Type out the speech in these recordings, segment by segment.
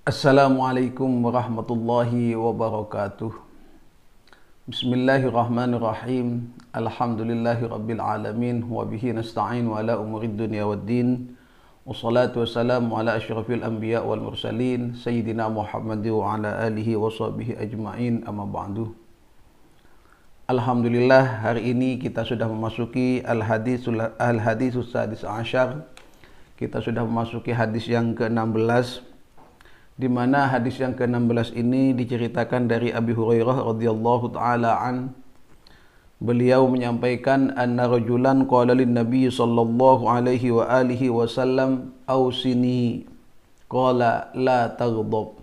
Assalamualaikum warahmatullahi wabarakatuh. Bismillahirrahmanirrahim. Alhamdulillahi rabbil alamin. Wa bihi nasta'in wa ala umurid dunya waddin. Wassalatu wassalamu ala asyrafil anbiya wal mursalin Sayyidina Muhammad wa ala alihi wa sahbihi ajma'in, amma ba'du. Alhamdulillah, hari ini kita sudah memasuki al-hadisus sadis asyar. Kita sudah memasuki hadis yang ke-16, di mana hadis yang ke-16 ini diceritakan dari Abi Hurairah radhiyallahu taala an. Beliau menyampaikan anna rajulan qala lin nabiy sallallahu alaihi wa alihi wasallam ausini qala la taghdab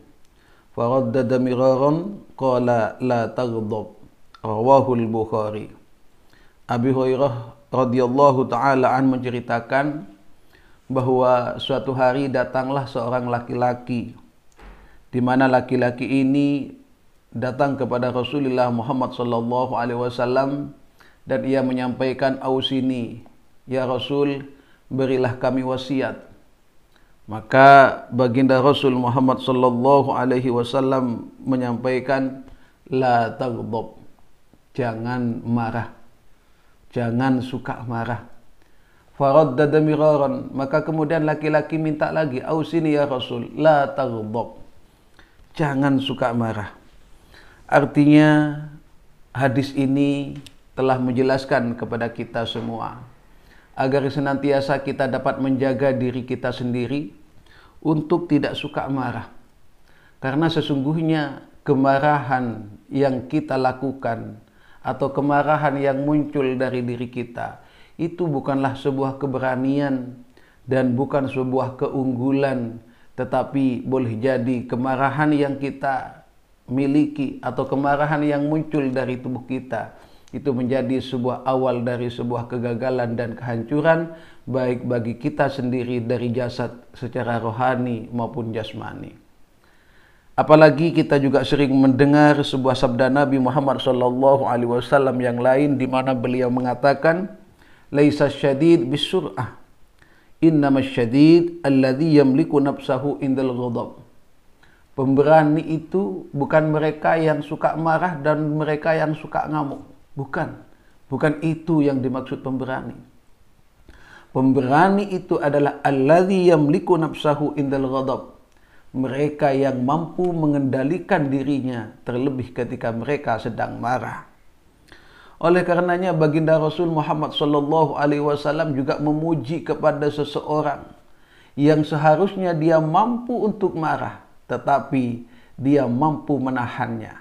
faraddada miraran qala la taghdab rawahu al-Bukhari. Abi Hurairah radhiyallahu taala an menceritakan bahwa suatu hari datanglah seorang laki-laki, di mana laki-laki ini datang kepada Rasulullah Muhammad sallallahu alaihi wasallam dan ia menyampaikan, ausini, ya Rasul, berilah kami wasiat. Maka baginda Rasul Muhammad sallallahu alaihi wasallam menyampaikan, la taghdab, jangan marah, jangan suka marah. Faraddada miraran, maka kemudian laki-laki minta lagi, ausini ya Rasul, la taghdab, jangan suka marah. Artinya hadis ini telah menjelaskan kepada kita semua agar senantiasa kita dapat menjaga diri kita sendiri untuk tidak suka marah. Karena sesungguhnya kemarahan yang kita lakukan atau kemarahan yang muncul dari diri kita itu bukanlah sebuah keberanian dan bukan sebuah keunggulan, tetapi boleh jadi kemarahan yang kita miliki atau kemarahan yang muncul dari tubuh kita itu menjadi sebuah awal dari sebuah kegagalan dan kehancuran, baik bagi kita sendiri dari jasad secara rohani maupun jasmani. Apalagi kita juga sering mendengar sebuah sabda Nabi Muhammad SAW yang lain, di mana beliau mengatakan, laisa syadid bisur'ah, innamas syadid alladhi yamliku nafsahu indal ghadab. Pemberani itu bukan mereka yang suka marah dan mereka yang suka ngamuk. Bukan itu yang dimaksud pemberani. Pemberani itu adalah alladhi yamliku nafsahu indal ghadab. Mereka yang mampu mengendalikan dirinya terlebih ketika mereka sedang marah. Oleh karenanya baginda Rasul Muhammad sallallahu alaihi wasallam juga memuji kepada seseorang yang seharusnya dia mampu untuk marah, tetapi dia mampu menahannya.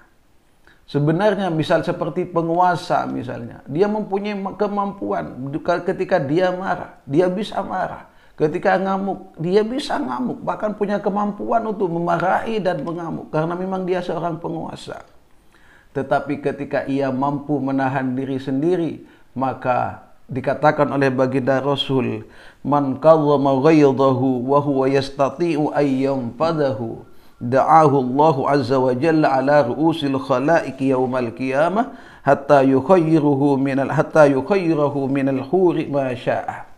Sebenarnya misal seperti penguasa misalnya, dia mempunyai kemampuan ketika dia marah, dia bisa marah. Ketika ngamuk, dia bisa ngamuk, bahkan punya kemampuan untuk memarahi dan mengamuk karena memang dia seorang penguasa. Tetapi ketika ia mampu menahan diri sendiri, maka dikatakan oleh baginda Rasul, man kadzama ghaydahu wa huwa yastati'u ay yanfadahu da'ahu Allah azza wa jalla ala ru'usil khalaiqi yaumal qiyamah hatta yukhayyiruhu minal huri ma syaa.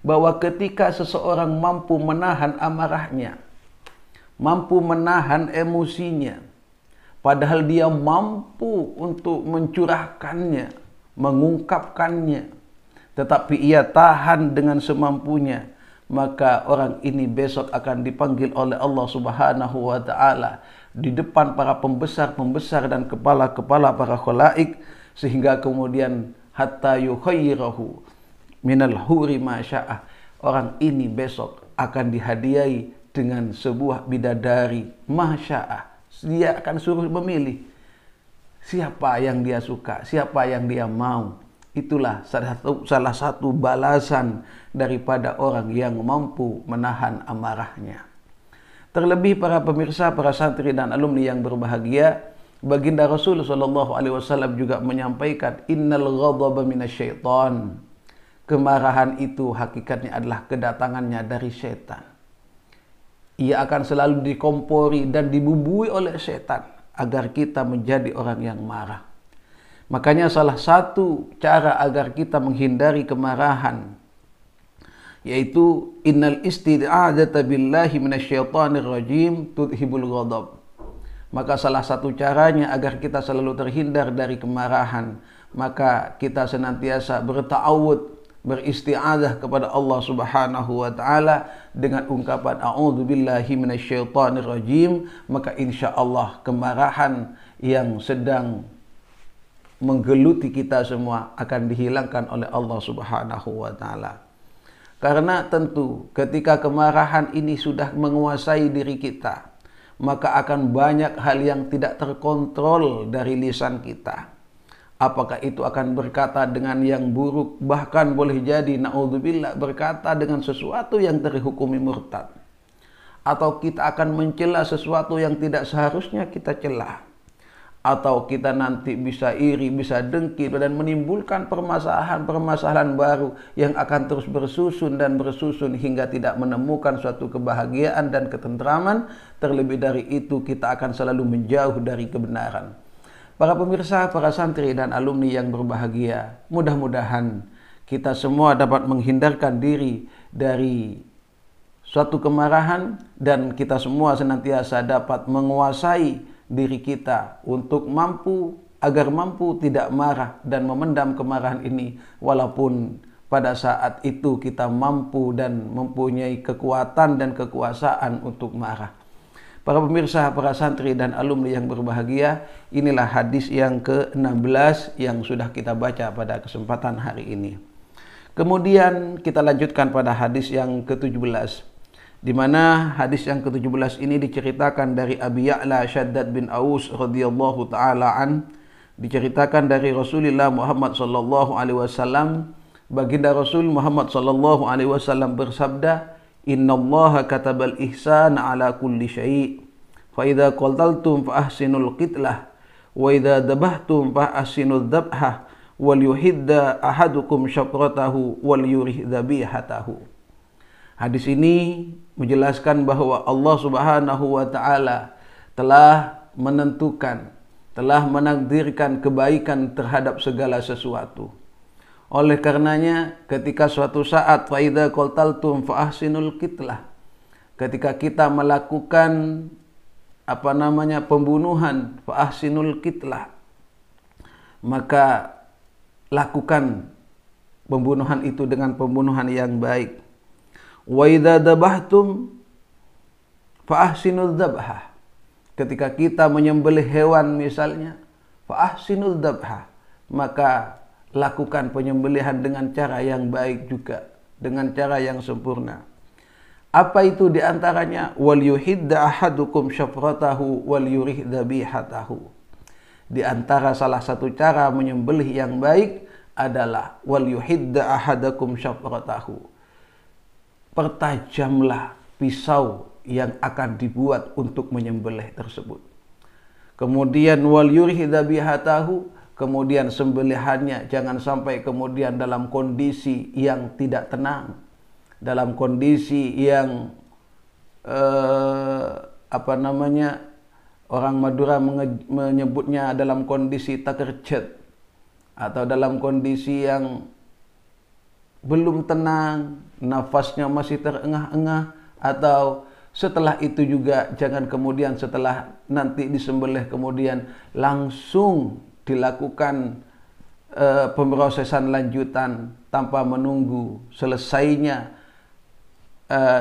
Bahwa ketika seseorang mampu menahan amarahnya, mampu menahan emosinya, padahal dia mampu untuk mencurahkannya, mengungkapkannya, tetapi ia tahan dengan semampunya, maka orang ini besok akan dipanggil oleh Allah Subhanahu wa taala di depan para pembesar-pembesar dan kepala-kepala para khalaik, sehingga kemudian hatta yukhayyirahu minal huri ma syaa. Orang ini besok akan dihadiahi dengan sebuah bidadari ma syaa. Dia akan suruh memilih siapa yang dia suka, siapa yang dia mau. Itulah salah satu balasan daripada orang yang mampu menahan amarahnya. Terlebih para pemirsa, para santri dan alumni yang berbahagia, baginda Rasul sallallahu alaihi wasallam juga menyampaikan, innal ghadaba minasyaiton. Kemarahan itu hakikatnya adalah kedatangannya dari setan. Ia akan selalu dikompori dan dibumbui oleh setan agar kita menjadi orang yang marah. Makanya salah satu cara agar kita menghindari kemarahan yaitu innal isti'adzata billahi minasyaitonir rajim tudhibul ghadab. Maka salah satu caranya agar kita selalu terhindar dari kemarahan, maka kita senantiasa berta'awud, beristi'adzah kepada Allah Subhanahu wa taala dengan ungkapan a'udzubillahi minasyaitonir rajim, maka insyaallah kemarahan yang sedang menggeluti kita semua akan dihilangkan oleh Allah Subhanahu wa taala. Karena tentu ketika kemarahan ini sudah menguasai diri kita, maka akan banyak hal yang tidak terkontrol dari lisan kita. Apakah itu akan berkata dengan yang buruk, bahkan boleh jadi naudzubillah berkata dengan sesuatu yang terhukumi murtad. Atau kita akan mencela sesuatu yang tidak seharusnya kita celah. Atau kita nanti bisa iri, bisa dengki, dan menimbulkan permasalahan-permasalahan baru yang akan terus bersusun dan bersusun hingga tidak menemukan suatu kebahagiaan dan ketentraman. Terlebih dari itu kita akan selalu menjauh dari kebenaran. Para pemirsa, para santri dan alumni yang berbahagia, mudah-mudahan kita semua dapat menghindarkan diri dari suatu kemarahan dan kita semua senantiasa dapat menguasai diri kita untuk agar mampu tidak marah dan memendam kemarahan ini, walaupun pada saat itu kita mampu dan mempunyai kekuatan dan kekuasaan untuk marah. Para pemirsa, para santri dan alumni yang berbahagia, inilah hadis yang ke-16 yang sudah kita baca pada kesempatan hari ini. Kemudian kita lanjutkan pada hadis yang ke-17, di mana hadis yang ke-17 ini diceritakan dari Abi Ya'la Shaddad bin Aus radhiyallahu taala an, diceritakan dari Rasulullah Muhammad sallallahu alaihi wasallam, baginda Rasul Muhammad sallallahu alaihi wasallam bersabda, innallaha katabal ihsana ala kulli syai', fa idza qataltum fa ahsinul qitlah, wa idza dabahtum fa ahsinul dhabhah, wal yuhidda ahadukum syafratahu wal yurih dhabihatahu. Hadis ini menjelaskan bahwa Allah Subhanahu wa taala telah menentukan, telah menakdirkan kebaikan terhadap segala sesuatu. Oleh karenanya ketika suatu saat fa idza qataltum fa ahsinul qitlah, ketika kita melakukan pembunuhan, fa ahsinul qitlah, maka lakukan pembunuhan itu dengan pembunuhan yang baik. Wa idza dabahtum fa ahsinul dzabhah, ketika kita menyembelih hewan misalnya, fa ahsinul dzabhah, maka lakukan penyembelihan dengan cara yang baik juga, dengan cara yang sempurna. Apa itu diantaranya? Wal yuhidda ahadukum syafratahu wal yurih dzabihatahu. Di antara salah satu cara menyembelih yang baik adalah wal yuhidda ahadakum syafratahu. Pertajamlah pisau yang akan dibuat untuk menyembelih tersebut. Kemudian wal yurih dzabihatahu, kemudian sembelihannya jangan sampai kemudian dalam kondisi yang tidak tenang, dalam kondisi yang orang Madura menyebutnya dalam kondisi takerjet, atau dalam kondisi yang belum tenang, nafasnya masih terengah-engah, atau setelah itu juga jangan kemudian setelah nanti disembelih kemudian langsung dilakukan pemrosesan lanjutan tanpa menunggu selesainya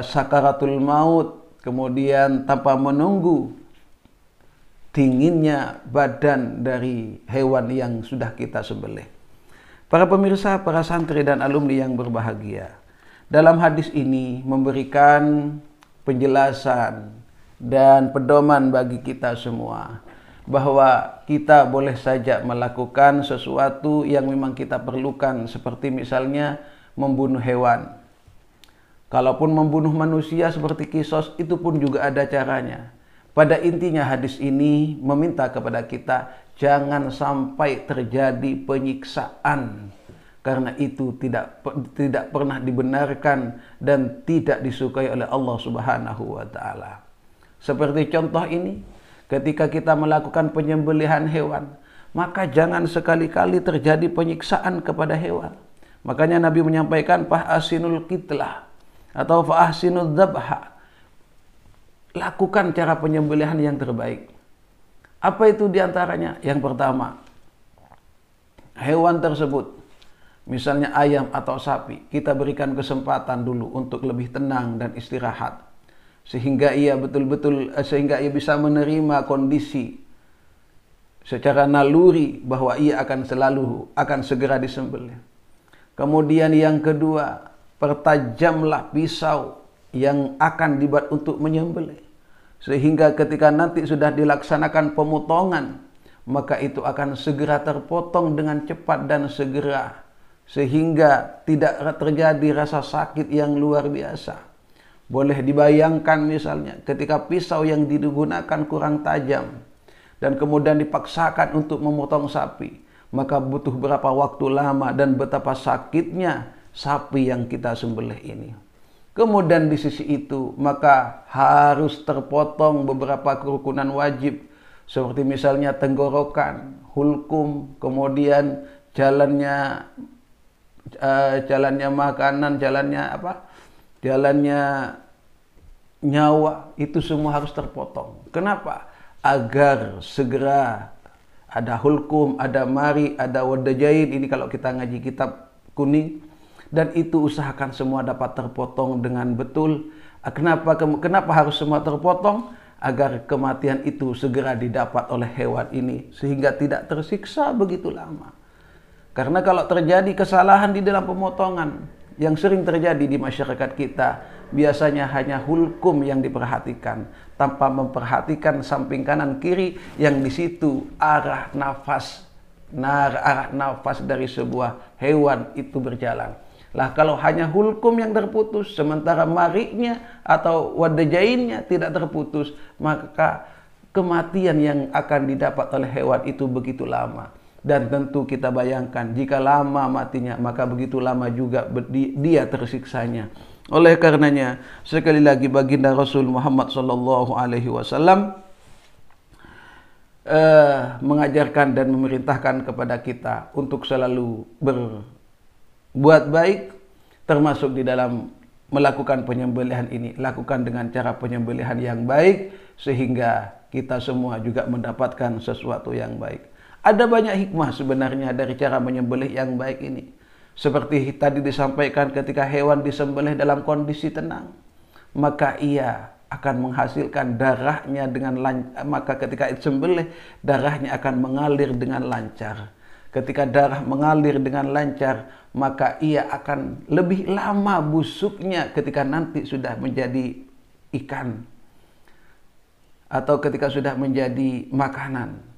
sakaratul maut, kemudian tanpa menunggu dinginnya badan dari hewan yang sudah kita sembelih. Para pemirsa, para santri dan alumni yang berbahagia, dalam hadis ini memberikan penjelasan dan pedoman bagi kita semua bahwa kita boleh saja melakukan sesuatu yang memang kita perlukan, seperti misalnya membunuh hewan. Kalaupun membunuh manusia seperti kisos, itu pun juga ada caranya. Pada intinya hadis ini meminta kepada kita jangan sampai terjadi penyiksaan, karena itu tidak pernah dibenarkan dan tidak disukai oleh Allah Subhanahu wa taala. Seperti contoh ini, ketika kita melakukan penyembelihan hewan, maka jangan sekali-kali terjadi penyiksaan kepada hewan. Makanya Nabi menyampaikan fahasinul qitlah, Atau fa ahsinu dzabha, lakukan cara penyembelihan yang terbaik. Apa itu diantaranya? Yang pertama, hewan tersebut, misalnya ayam atau sapi, kita berikan kesempatan dulu untuk lebih tenang dan istirahat, sehingga ia sehingga ia bisa menerima kondisi secara naluri bahwa ia akan segera disembelih. Kemudian yang kedua, pertajamlah pisau yang akan dibuat untuk menyembelih, sehingga ketika nanti sudah dilaksanakan pemotongan, maka itu akan segera terpotong dengan cepat dan segera, sehingga tidak terjadi rasa sakit yang luar biasa. Boleh dibayangkan misalnya ketika pisau yang digunakan kurang tajam dan kemudian dipaksakan untuk memotong sapi, maka butuh berapa waktu lama dan betapa sakitnya sapi yang kita sembelih ini. Kemudian di sisi itu maka harus terpotong beberapa kerukunan wajib, seperti misalnya tenggorokan, hulkum, kemudian jalannya makanan, jalannya nyawa, itu semua harus terpotong. Kenapa? Agar segera ada hulkum, ada mari, ada wadajain, ini kalau kita ngaji kitab kuning, dan itu usahakan semua dapat terpotong dengan betul. Kenapa harus semua terpotong? Agar kematian itu segera didapat oleh hewan ini, sehingga tidak tersiksa begitu lama. Karena kalau terjadi kesalahan di dalam pemotongan, yang sering terjadi di masyarakat kita, biasanya hanya hulkum yang diperhatikan, tanpa memperhatikan samping kanan kiri, yang di situ arah nafas dari sebuah hewan itu berjalan. Lah kalau hanya hulkum yang terputus, sementara mariknya atau wadajainnya tidak terputus, maka kematian yang akan didapat oleh hewan itu begitu lama. Dan tentu kita bayangkan, jika lama matinya, maka begitu lama juga dia tersiksanya. Oleh karenanya, sekali lagi baginda Rasul Muhammad SAW mengajarkan dan memerintahkan kepada kita untuk selalu buat baik, termasuk di dalam melakukan penyembelihan ini. Lakukan dengan cara penyembelihan yang baik, sehingga kita semua juga mendapatkan sesuatu yang baik. Ada banyak hikmah sebenarnya dari cara menyembelih yang baik ini. Seperti tadi disampaikan, ketika hewan disembelih dalam kondisi tenang, maka ia akan menghasilkan darahnya dengan lancar. Maka ketika disembelih, darahnya akan mengalir dengan lancar. Ketika darah mengalir dengan lancar, maka ia akan lebih lama busuknya ketika nanti sudah menjadi ikan atau ketika sudah menjadi makanan.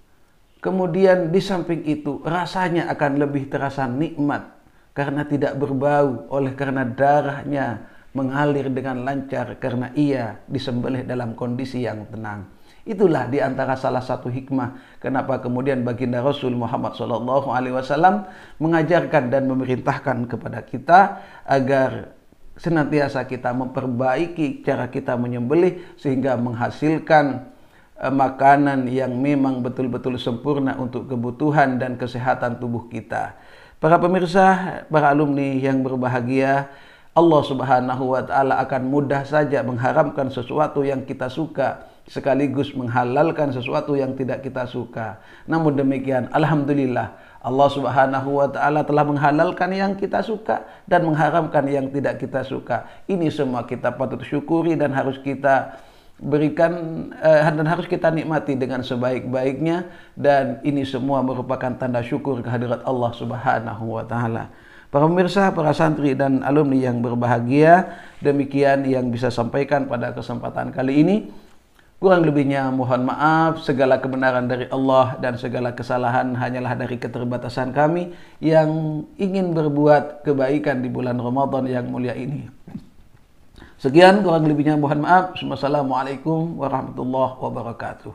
Kemudian di samping itu rasanya akan lebih terasa nikmat karena tidak berbau, oleh karena darahnya mengalir dengan lancar karena ia disembelih dalam kondisi yang tenang. Itulah di antara salah satu hikmah kenapa kemudian baginda Rasul Muhammad SAW mengajarkan dan memerintahkan kepada kita agar senantiasa kita memperbaiki cara kita menyembelih sehingga menghasilkan makanan yang memang betul-betul sempurna untuk kebutuhan dan kesehatan tubuh kita. Para pemirsa, para alumni yang berbahagia, Allah Subhanahu wa taala akan mudah saja mengharamkan sesuatu yang kita suka, sekaligus menghalalkan sesuatu yang tidak kita suka. Namun demikian, alhamdulillah, Allah Subhanahu wa taala telah menghalalkan yang kita suka dan mengharamkan yang tidak kita suka. Ini semua kita patut syukuri dan harus kita berikan dan harus kita nikmati dengan sebaik-baiknya, dan ini semua merupakan tanda syukur kehadirat Allah Subhanahu wa taala. Para pemirsa, para santri dan alumni yang berbahagia, demikian yang bisa sampaikan pada kesempatan kali ini. Kurang lebihnya mohon maaf, segala kebenaran dari Allah dan segala kesalahan hanyalah dari keterbatasan kami yang ingin berbuat kebaikan di bulan Ramadan yang mulia ini. Sekian, kurang lebihnya mohon maaf. Wassalamualaikum warahmatullahi wabarakatuh.